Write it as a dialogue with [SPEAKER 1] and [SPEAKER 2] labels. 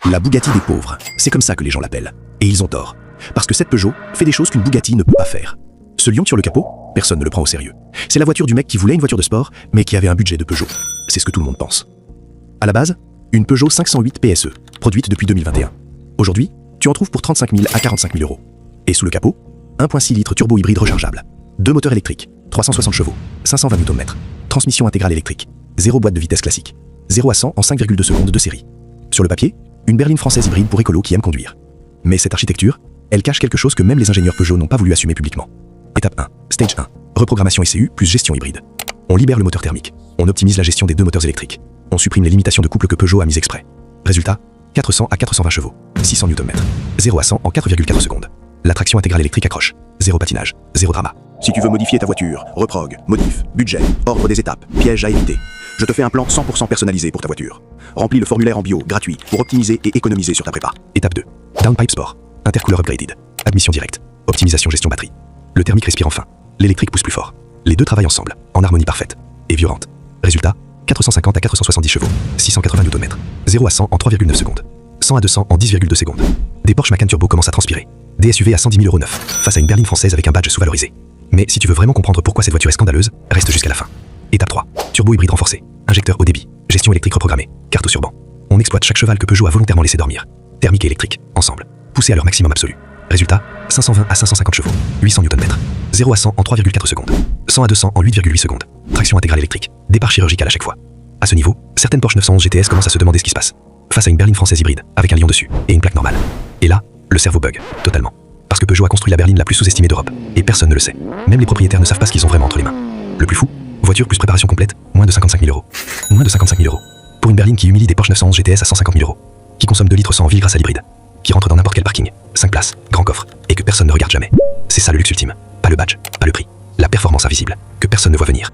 [SPEAKER 1] La Bugatti des pauvres, c'est comme ça que les gens l'appellent. Et ils ont tort. Parce que cette Peugeot fait des choses qu'une Bugatti ne peut pas faire. Ce lion sur le capot, personne ne le prend au sérieux. C'est la voiture du mec qui voulait une voiture de sport, mais qui avait un budget de Peugeot. C'est ce que tout le monde pense. À la base, une Peugeot 508 PSE, produite depuis 2021. Aujourd'hui, tu en trouves pour 35 000 à 45 000 euros. Et sous le capot, 1.6 litres turbo hybride rechargeable, 2 moteurs électriques, 360 chevaux, 520 Nm, transmission intégrale électrique, 0 boîte de vitesse classique, 0 à 100 en 5,2 secondes de série. Sur le papier, une berline française hybride pour écolo qui aime conduire. Mais cette architecture, elle cache quelque chose que même les ingénieurs Peugeot n'ont pas voulu assumer publiquement. Étape 1, Stage 1, reprogrammation ECU plus gestion hybride. On libère le moteur thermique, on optimise la gestion des 2 moteurs électriques, on supprime les limitations de couple que Peugeot a mises exprès. Résultat, 400 à 420 chevaux, 600 Nm, 0 à 100 en 4,4 secondes. La traction intégrale électrique accroche, 0 patinage, 0 drama.
[SPEAKER 2] Si tu veux modifier ta voiture, reprog, modif, budget, ordre des étapes, pièges à éviter. Je te fais un plan 100% personnalisé pour ta voiture. Remplis le formulaire en bio, gratuit, pour optimiser et économiser sur ta prépa.
[SPEAKER 1] Étape 2, Downpipe Sport, intercooleur upgraded, admission directe, optimisation gestion batterie. Le thermique respire enfin, l'électrique pousse plus fort. Les deux travaillent ensemble, en harmonie parfaite et violente. Résultat, 450 à 470 chevaux, 680 Nm, 0 à 100 en 3,9 secondes, 100 à 200 en 10,2 secondes. Des Porsche Macan Turbo commencent à transpirer. Des SUV à 110 000 € neufs, face à une berline française avec un badge sous-valorisé. Mais si tu veux vraiment comprendre pourquoi cette voiture est scandaleuse, reste jusqu'à la fin. Étape 3, turbo hybride renforcé, injecteur haut débit, gestion électrique reprogrammée, carte au surbanc. On exploite chaque cheval que Peugeot a volontairement laissé dormir. Thermique et électrique, ensemble, poussés à leur maximum absolu. Résultat, 520 à 550 chevaux, 800 Nm, 0 à 100 en 3,4 secondes, 100 à 200 en 8,8 secondes, traction intégrale électrique, départ chirurgical à chaque fois. À ce niveau, certaines Porsche 911 GTS commencent à se demander ce qui se passe, face à une berline française hybride, avec un lion dessus, et une plaque normale. Et là, le cerveau bug, totalement. Parce que Peugeot a construit la berline la plus sous-estimée d'Europe, et personne ne le sait. Même les propriétaires ne savent pas ce qu'ils ont vraiment entre les mains. Le plus fou, voiture plus préparation complète, moins de 55 000 €. Moins de 55 000 €. Pour une berline qui humilie des Porsche 911 GTS à 150 000 €, qui consomme 2 litres 100 en ville grâce à l'hybride, qui rentre dans n'importe quel parking, 5 places, grand coffre, et que personne ne regarde jamais. C'est ça le luxe ultime. Pas le badge, pas le prix. La performance invisible, que personne ne voit venir.